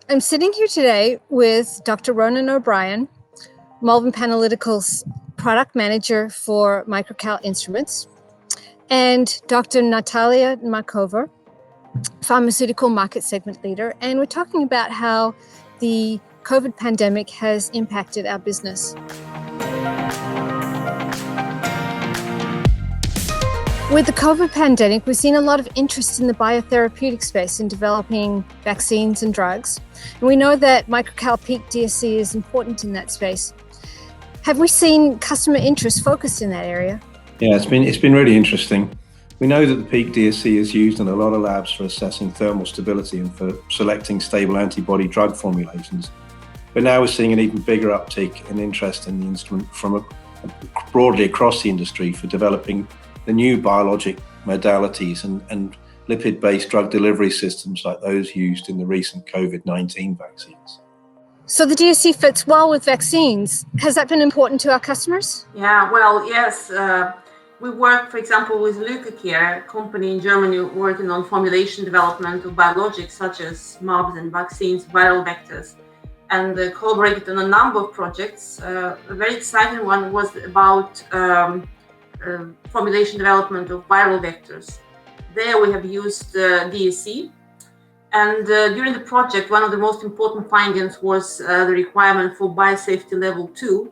I'm sitting here today with Dr. Ronan O'Brien, Malvern Panalytical's product manager for MicroCal Instruments, and Dr. Natalia Markova, pharmaceutical market segment leader. And we're talking about how the COVID pandemic has impacted our business. With the COVID pandemic, we've seen a lot of interest in the biotherapeutic space in developing vaccines and drugs. And we know that MicroCal PEAQ-DSC is important in that space. Have we seen customer interest focused in that area? Yeah, it's been really interesting. We know that the PEAQ-DSC is used in a lot of labs for assessing thermal stability and for selecting stable antibody drug formulations. But now we're seeing an even bigger uptake in interest in the instrument from broadly across the industry for developing the new biologic modalities and lipid-based drug delivery systems like those used in the recent COVID-19 vaccines. So the DSC fits well with vaccines. Has that been important to our customers? Yeah, well, yes. We work, for example, with MicroCal, a company in Germany working on formulation development of biologics such as mAbs and vaccines, viral vectors, and collaborated on a number of projects. A very exciting one was about formulation development of viral vectors. There we have used DSC, and during the project, one of the most important findings was the requirement for biosafety level 2,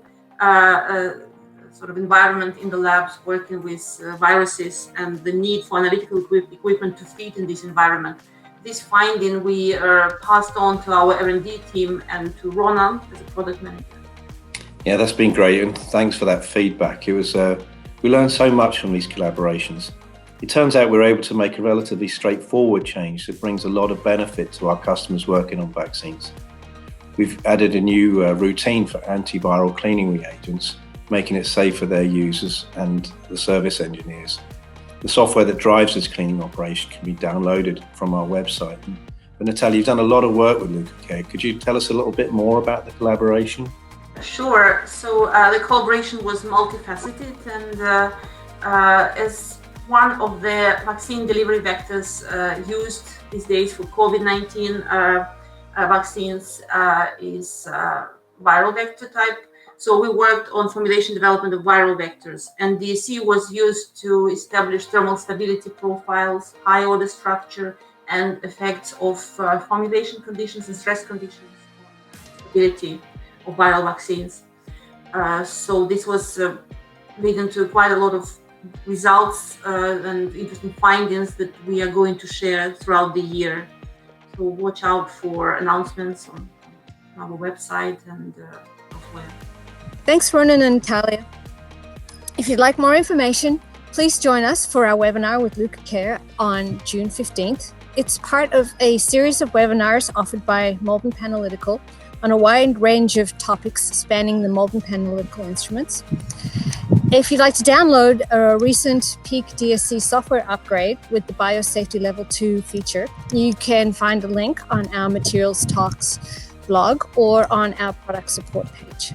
sort of environment in the labs working with viruses and the need for analytical equipment to fit in this environment. This finding we passed on to our R&D team and to Ronan as a product manager. Yeah, that's been great, and thanks for that feedback. It was we learned so much from these collaborations. It turns out we're able to make a relatively straightforward change that brings a lot of benefit to our customers working on vaccines. We've added a new routine for antiviral cleaning reagents, making it safe for their users and the service engineers. The software that drives this cleaning operation can be downloaded from our website. But Natalia, you've done a lot of work with MicroCal. Could you tell us a little bit more about the collaboration? Sure. So the collaboration was multifaceted, and as one of the vaccine delivery vectors used these days for COVID-19 vaccines is viral vector type. So we worked on formulation development of viral vectors, and DSC was used to establish thermal stability profiles, high order structure, and effects of formulation conditions and stress conditions on stability of viral vaccines. So this was leading to quite a lot of results and interesting findings that we are going to share throughout the year. So watch out for announcements on our website and elsewhere. Thanks, Ronan and Natalia. If you'd like more information, please join us for our webinar with MicroCal on June 15th. It's part of a series of webinars offered by Malvern Panalytical on a wide range of topics spanning the Malvern Panalytical instruments. If you'd like to download a recent PEAQ-DSC software upgrade with the Biosafety Level 2 feature, you can find a link on our Materials Talks blog or on our product support page.